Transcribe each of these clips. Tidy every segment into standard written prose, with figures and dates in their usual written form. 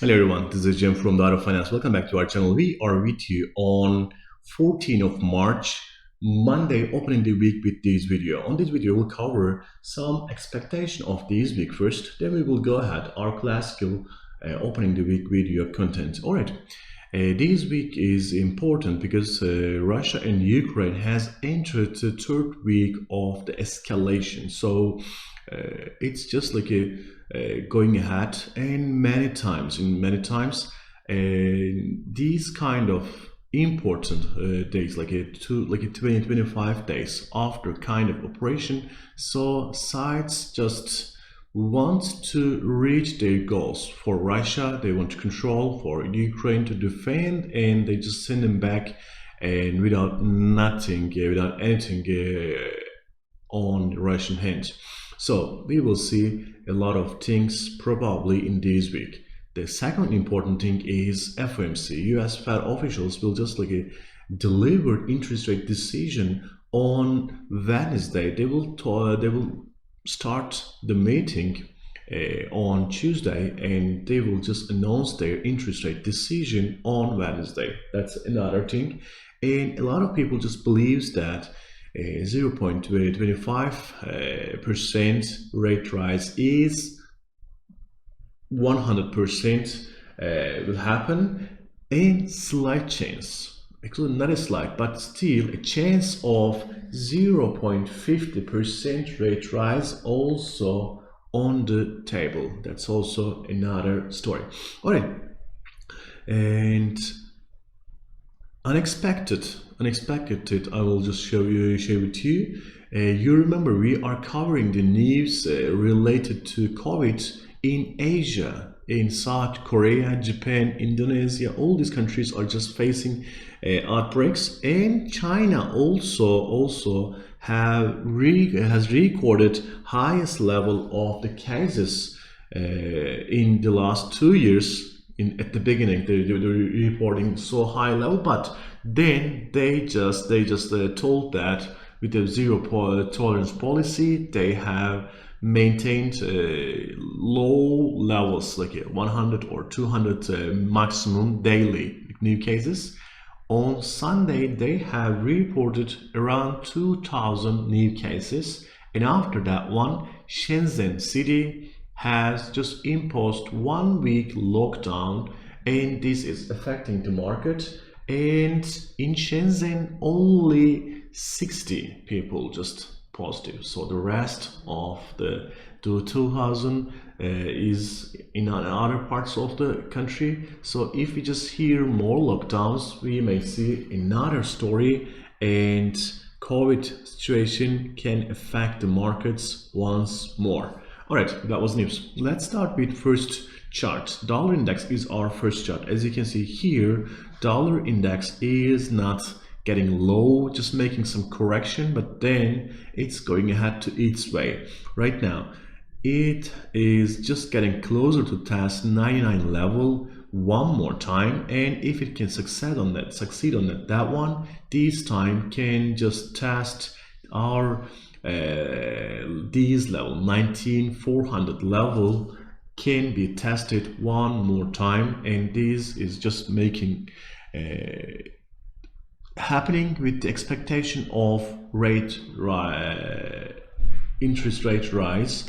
Hello everyone, this is Jim from the Art of Finance. Welcome back to our channel. We are with you on 14th of March, Monday, opening the week with this video. On this video, we'll cover some expectation of this week first. Then we will go ahead our classical opening the week video content. All right. This week is important because Russia and Ukraine has entered the third week of the escalation. So it's just like a going ahead, and these kind of important days, like a 20-25 days after kind of operation, so sides just want to reach their goals. For Russia, they want to control; for Ukraine to defend, and they just send them back, and without nothing, without anything on the Russian hands. So we will see a lot of things probably in this week. The second important thing is FOMC. US Fed officials will just like a delivered interest rate decision on Wednesday. They will start the meeting on Tuesday, and they will just announce their interest rate decision on Wednesday. That's another thing, and a lot of people just believes that 0.25% rate rise is 100% will happen, and slight chance, actually not a slight but still a chance of 0.50% rate rise also on the table. That's also another story. All right, and unexpected, I will just share with you. You remember we are covering the news related to COVID in Asia, in South Korea, Japan, Indonesia. All these countries are just facing outbreaks, and China also has recorded highest level of the cases in the last 2 years. At the beginning, they were reporting so high level, but then they just told that with the zero tolerance policy, they have maintained low levels, like 100 or 200 maximum daily new cases. On Sunday, they have reported around 2,000 new cases, and after that one, Shenzhen city has just imposed 1 week lockdown, and this is affecting the market. And in Shenzhen, only 60 people just positive. So the rest of the 2,000 is in other parts of the country. So if we just hear more lockdowns, we may see another story, and COVID situation can affect the markets once more. All right, that was news. Let's start with first chart. Dollar index is our first chart. As you can see here, dollar index is not getting low, just making some correction, but then it's going ahead to its way. Right now, it is just getting closer to test 99 level one more time, and if it can succeed on that one, this time can just test our these level 19,400 level can be tested one more time, and this is just making happening with the expectation of interest rate rise.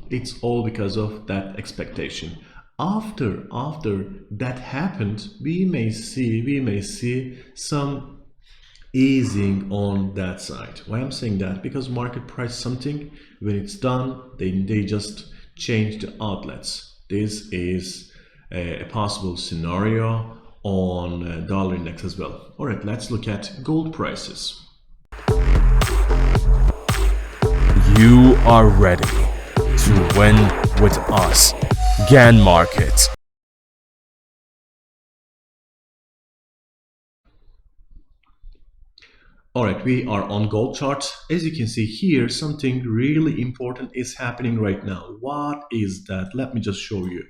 It's all because of that expectation. After that happened, we may see some easing on that side. Why I'm saying that? Because market price something, when it's done, they just change the outlets. This is a possible scenario on dollar index as well. All right, let's look at gold prices. You are ready to win with us. GAN Markets. Alright, we are on gold chart. As you can see here, something really important is happening right now. What is that? Let me just show you.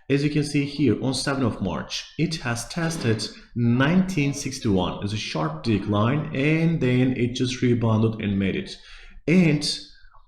As you can see here, on 7th of March, it has tested 1961 as a sharp decline, and then it just rebounded and made it. And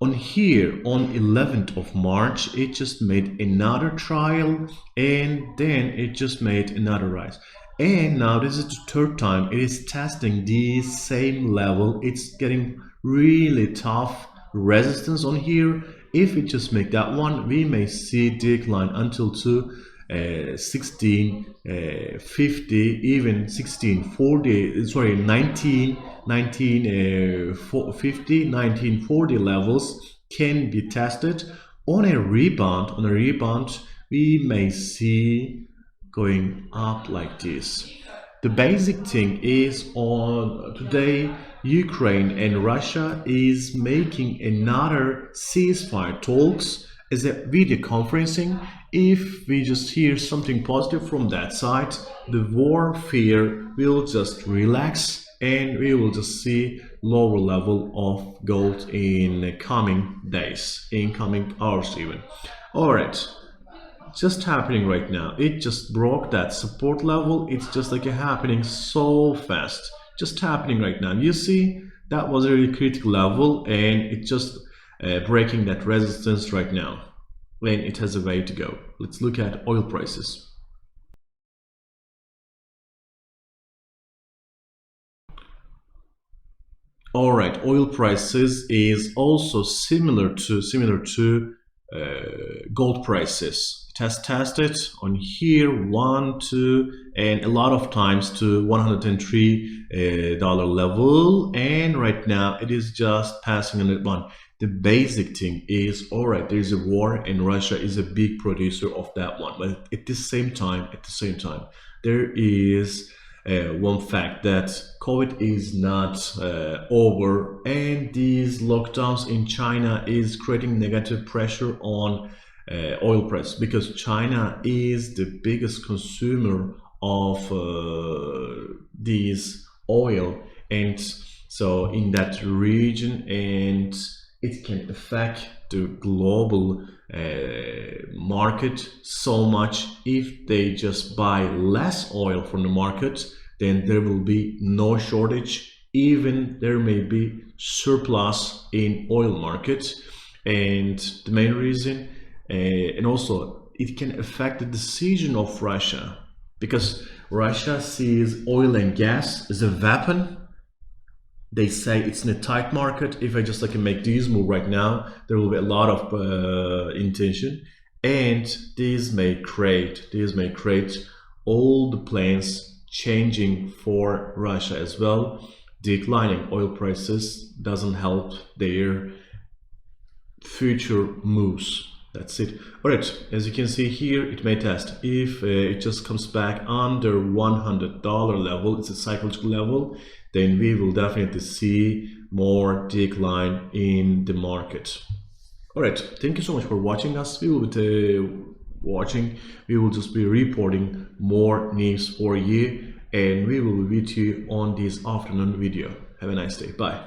On here, on 11th of March, it just made another trial, and then it just made another rise. And now this is the third time it is testing the same level. It's getting really tough resistance on here. If it just make that one, we may see decline until to 1650, even 1640, sorry, 1940 levels can be tested. On a rebound, we may see going up like this. The basic thing is on today, Ukraine and Russia is making another ceasefire talks as a video conferencing. If we just hear something positive from that side, the warfare will just relax and we will just see lower level of gold in coming days, in coming hours even. All right, just happening right now. It just broke that support level. It's just like happening so fast, just happening right now. You see that was a really critical level, and it's just breaking that resistance right now, and it has a way to go. Let's look at oil prices. All right, oil prices is also similar to gold prices. It has tested on here 1, 2, and a lot of times to $103 level, and right now it is just passing on that one. The basic thing is, all right, there is a war and Russia is a big producer of that one, but at the same time, there is one fact that COVID is not over, and these lockdowns in China is creating negative pressure on oil price, because China is the biggest consumer of these oil, and so in that region, and it can affect the global market so much. If they just buy less oil from the market, then there will be no shortage, even there may be surplus in oil market. And the main reason, and also it can affect the decision of Russia, because Russia sees oil and gas as a weapon. They say it's in a tight market. If I just make this move right now, there will be a lot of intention, and this may create all the plans changing for Russia as well. Declining oil prices doesn't help their future moves. That's it. All right, as you can see here, it may test. If it just comes back under $100 level, it's a psychological level, then we will definitely see more decline in the market. All right, thank you so much for watching us. We will just be reporting more news for you, and we will be with you on this afternoon video. Have a nice day. Bye.